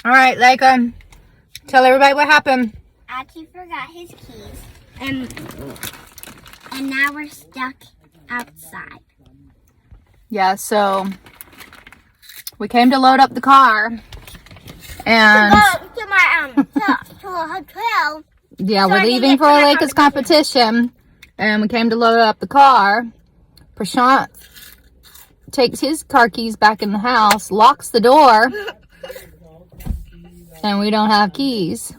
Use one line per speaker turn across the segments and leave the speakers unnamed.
All right, Aleyka, tell everybody what happened.
Archie forgot his keys, and now we're stuck outside.
Yeah, so we came to load up the car, and
To my to a hotel.
yeah,
So
we're
I can
leaving
get
for
to my
Aleyka's competition, and we came to load up the car. Prasanth takes his car keys back in the house, locks the door, and we don't have keys.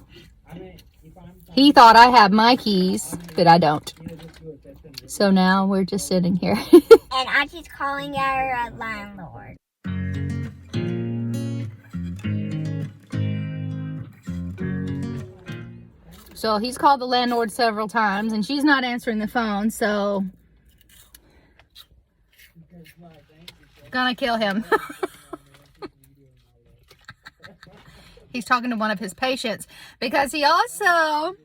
He thought I had my keys, but I don't. So now we're just sitting here.
And Archie's calling our landlord.
So he's called the landlord several times, and she's not answering the phone, so gonna kill him. He's talking to one of his patients because he also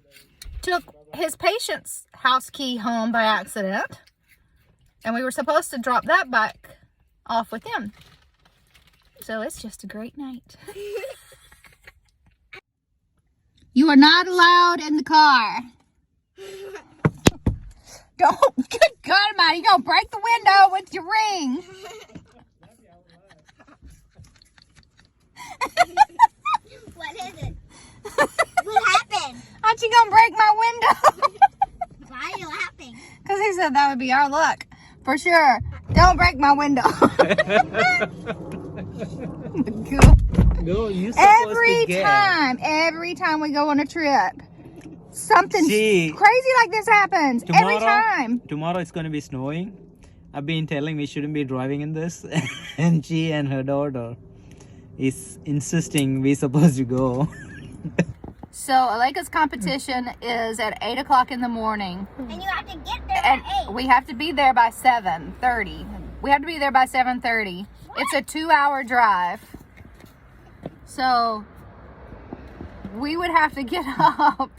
took his patient's house key home by accident, and we were supposed to drop that back off with him. So it's just a great night. You are not allowed in the car. Don't, good God Almighty, you're gonna break the window with your ring.
What is it? What happened?
Aren't you gonna break my window?
Why are you laughing?
Because he said that would be our luck. For sure. Don't break my window.
No, you
every time we go on a trip, something crazy like this happens. Every time.
Tomorrow it's going to be snowing. I've been telling we shouldn't be driving in this. And she and her daughter is insisting we're supposed to go.
So Aleyka's competition is at 8 o'clock in the morning.
And you have to get there
And
at 8.
we have to be there by 7:30. We have to be there by 7:30. It's a 2-hour drive. So we would have to get up.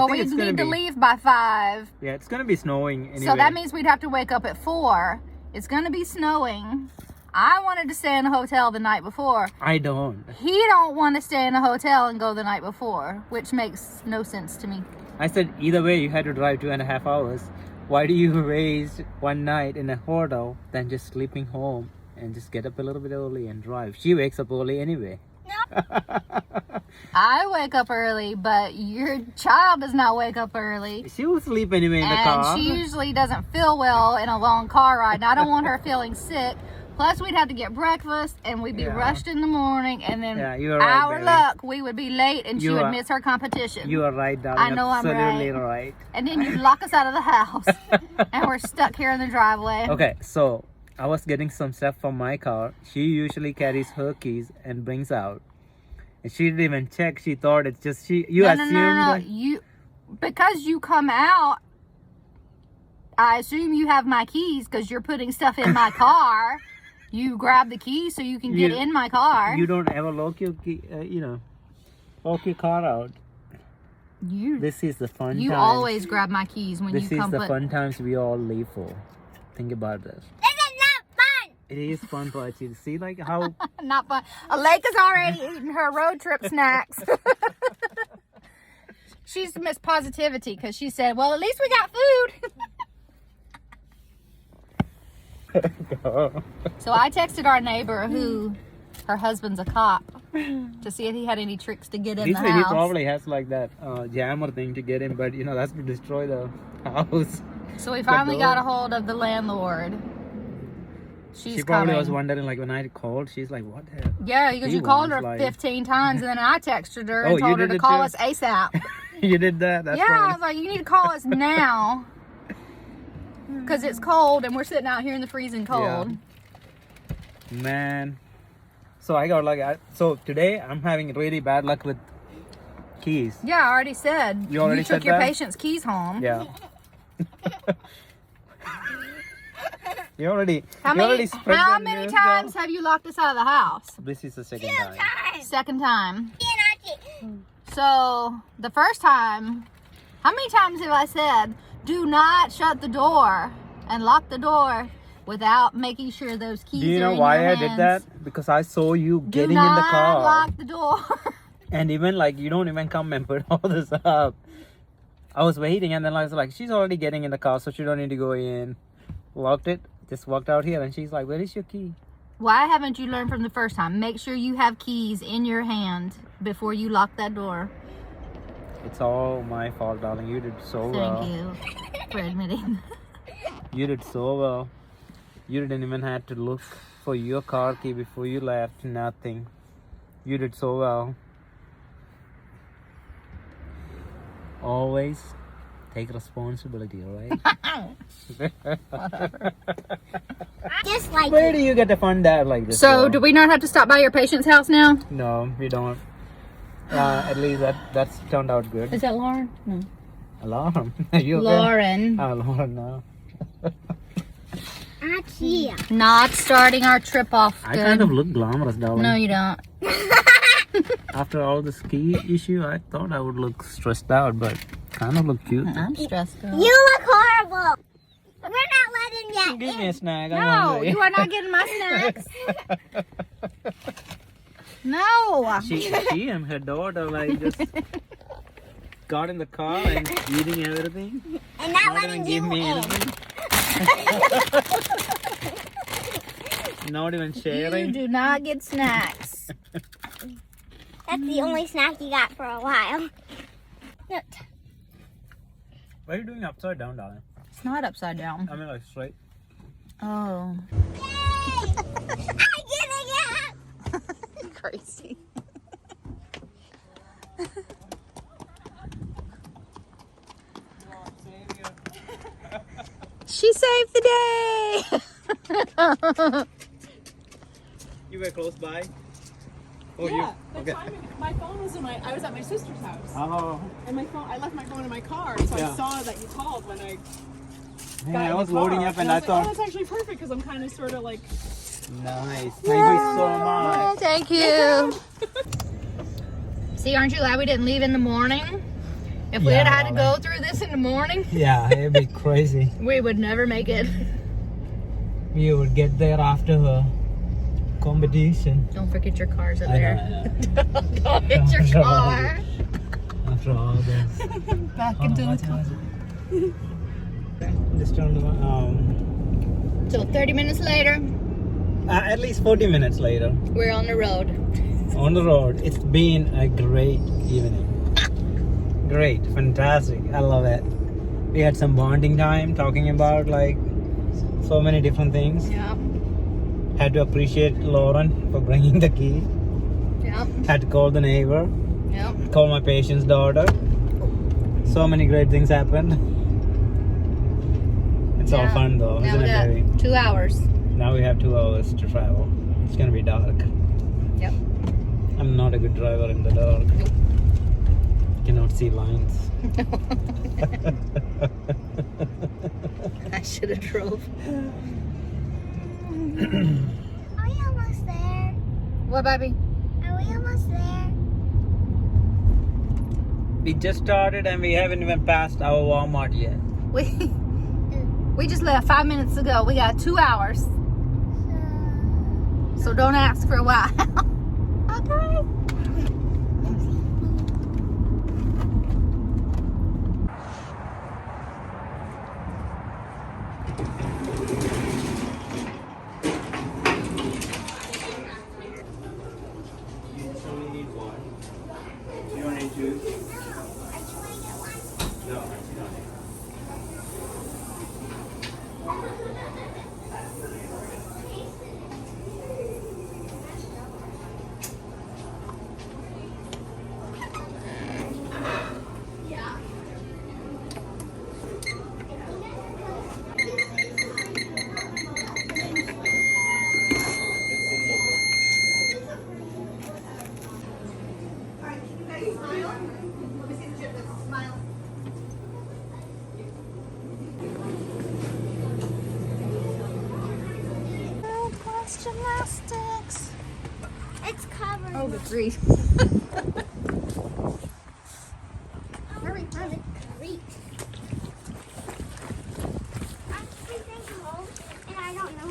We need to leave by 5.
Yeah, it's going to be snowing anyway.
So that means we'd have to wake up at 4. It's going to be snowing. I wanted to stay in a hotel the night before.
I don't.
He don't want to stay in a hotel and go the night before, which makes no sense to me.
I said either way you had to drive 2.5 hours. Why do you waste one night in a hotel than just sleeping home and just get up a little bit early and drive? She wakes up early anyway.
No.
I wake up early, but your child does not wake up early.
She will sleep anyway in the car.
And she usually doesn't feel well in a long car ride. And I don't want her feeling sick. Plus, we'd have to get breakfast, and we'd be rushed in the morning, and then our luck, we would be late, and she would miss her competition.
You are right, darling.
I know I'm
absolutely right.
And then you'd lock us out of the house, and we're stuck here in the driveway.
Okay, so I was getting some stuff from my car. She usually carries her keys and brings out. And she didn't even check. She thought it's just she. You assumed.
No. Because you come out, I assume you have my keys because you're putting stuff in my car. You grab the key so you can get in my car.
You don't ever lock your key, lock your car out. This is the fun times.
You always grab my keys when you come.
This is the fun times we all live for. Think about this.
This is not fun.
It is fun for you to see like how.
Not fun. Aleyka's already eating her road trip snacks. She's Miss Positivity because she said, well, at least we got food. So I texted our neighbor who her husband's a cop to see if he had any tricks to get in the house.
He probably has like that jammer thing to get in, but that's to destroy the house.
So we finally got a hold of the landlord.
She probably was wondering, like, when I called, she's like, what the hell?
Yeah, because you called her 15 times, and then I texted her and told her to call us ASAP.
You did that? That's
funny. I was like, you need to call us now. Because it's cold, and we're sitting out here in the freezing cold.
Yeah. Man. So I got so today I'm having really bad luck with keys.
Yeah, I already said.
You already
took your patient's keys home.
Yeah. you already
How many times have you locked us out of the house?
This is the second
2
time.
times.
Second time. So the first time, how many times have I said, do not shut the door and lock the door? without making sure those keys
Do you
are
know
in
why
your
I did
hands.
that? Because I saw you
Do
getting
not
in the car.
lock the door.
And even like you don't even come and put all this up. I was waiting and then I was like, she's already getting in the car, so she don't need to go in. Locked it, just walked out here and she's like, where is your key?
Why haven't you learned from the first time? Make sure you have keys in your hand before you lock that door.
It's all my fault, darling. You did so well.
Thank you for admitting.
You did so well. You didn't even have to look for your car key before you left. Nothing. You did so well. Always take responsibility, alright?
Just like
Where do you get to fund that like this?
So,
girl?
do we not have to stop by your patient's house now?
No, we don't. At least that's turned out good.
Is that Lauren? No.
Alarm. Are you okay?
Lauren.
Oh, Lauren, no.
Achia.
Not starting our trip off
I
good.
kind of look glamorous, darling.
No, you don't.
After all the ski issue, I thought I would look stressed out, but kind of look cute.
I'm stressed out.
You look horrible. We're not letting you
Give me a snack. I'm
No,
hungry.
you are not getting my snacks. No.
She and her daughter like just got in the car and eating everything.
And not
Not
letting
even give
you
me
in.
anything. Not even
You
sharing.
do not get snacks.
That's the only snack you got for a while.
What are you doing upside down, darling?
It's not upside down.
I mean like straight.
Oh.
Yay! I'm getting it!
Crazy. She saved the day.
You were close by? Oh,
Yeah,
you?
the time my phone was I was at my sister's house,
Oh,
and my phone, I left my phone in my car, so
Yeah.
I saw that you called when I
man,
got
I
in
was
the car,
loading up and I
was like,
thought,
oh, that's actually perfect because I'm kind of sort of like,
nice. Thank you so much.
Thank you. See, aren't you glad we didn't leave in the morning? If we
Yeah,
had to
well,
go through this in the morning,
Yeah, it'd be crazy.
we would never make it.
We would get there after her competition.
Don't forget your cars up
I
there.
know.
Don't hit your
After all
car.
After all this.
Back into the car.
Just turned
So 30 minutes later,
at least 40 minutes later.
we're on the road.
On the road. It's been a great evening. Great, fantastic. I love it. We had some bonding time talking about like so many different things.
Yeah.
Had to appreciate Lauren for bringing the key.
Yep.
Had to call the neighbor.
Yep.
Call my patient's daughter. So many great things happened. It's all
Yeah.
fun though,
Now
isn't
we
it, baby?
got 2 hours.
Now we have 2 hours to travel. It's gonna be dark.
Yep.
I'm not a good driver in the dark.
Nope.
Cannot see lines.
I should have drove.
Are we almost there?
What, baby?
Are we almost there?
We just started and we haven't even passed our Walmart yet.
We just left 5 minutes ago. We got 2 hours. So don't ask for a while. Okay.
You only need one. You don't need two. No,
Gymnastics.
It's covered.
Oh, the grief.
Hurry, hurry. Great. I'm freezing cold, and I don't know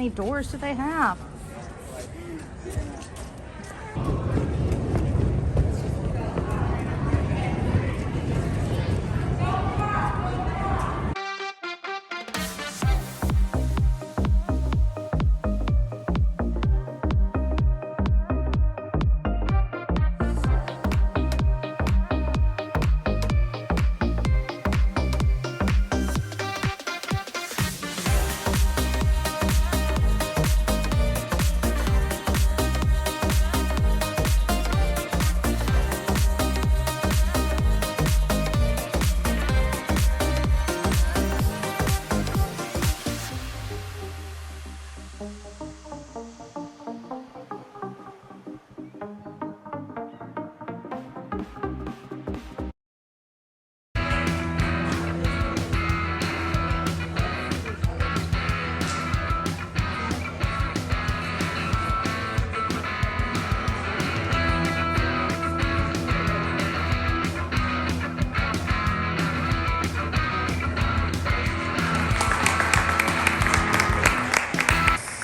many doors do they have?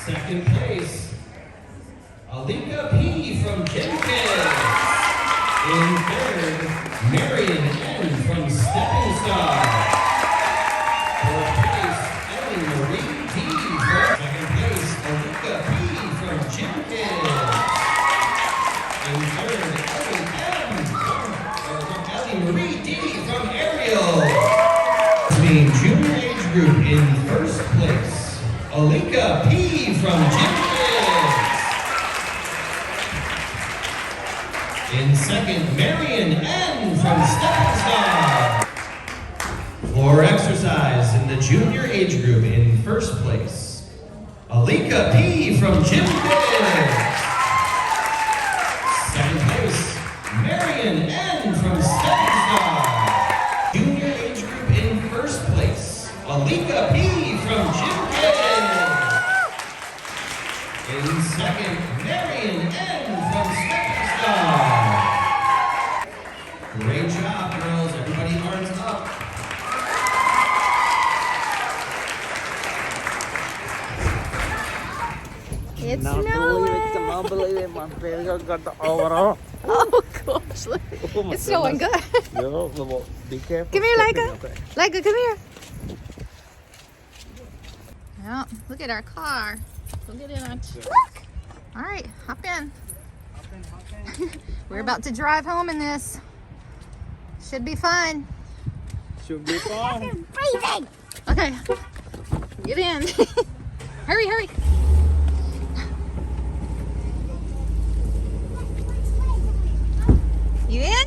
Second place, Aleyka P. from Gymnastics. In third, Marion N. from Stepping Stone. Fourth place, Ellen Marie D. Second place, Aleyka P. from Gymnastics. In third, Ellen Marie D. from Aerial. Between junior age group in first place, Aleyka P. from Gymnastics. In second, Marion N. from Stepping Stone. Floor exercise in the junior age group in first place, Aleyka P. from Gymnastics. Second place, Marion N. from Stepping Stone. Junior age group in first place, Aleyka P. from Gymnastics. In second, Marion N. from Stepping Stone. Great job, girls. Everybody arms up.
It's
Not
snowing.
believe it, cannot believe it. My baby got the overall.
Oh gosh, look.
Oh my
It's snowing
goodness.
good.
Yo, be careful.
Come here,
stepping,
Aleyka.
okay?
Aleyka, come here. Well, look at our car. We'll get in on. Look. All right, hop in. We're about to drive home in this. Should be fun.
Should be fun.
Freezing.
Okay, get in. Hurry, hurry. You in?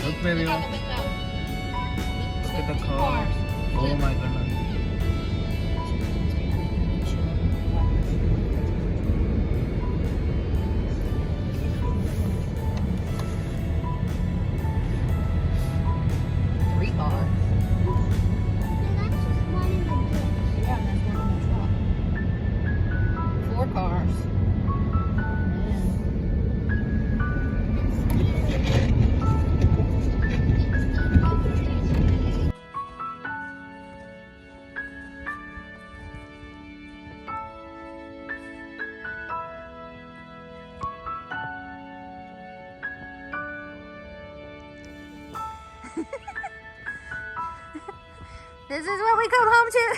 Look, baby. Look at the car. Oh my goodness.
Three cars.
That's just one in the ditch.
Yeah, and there's one in the truck. 4 cars. This is what we come home to.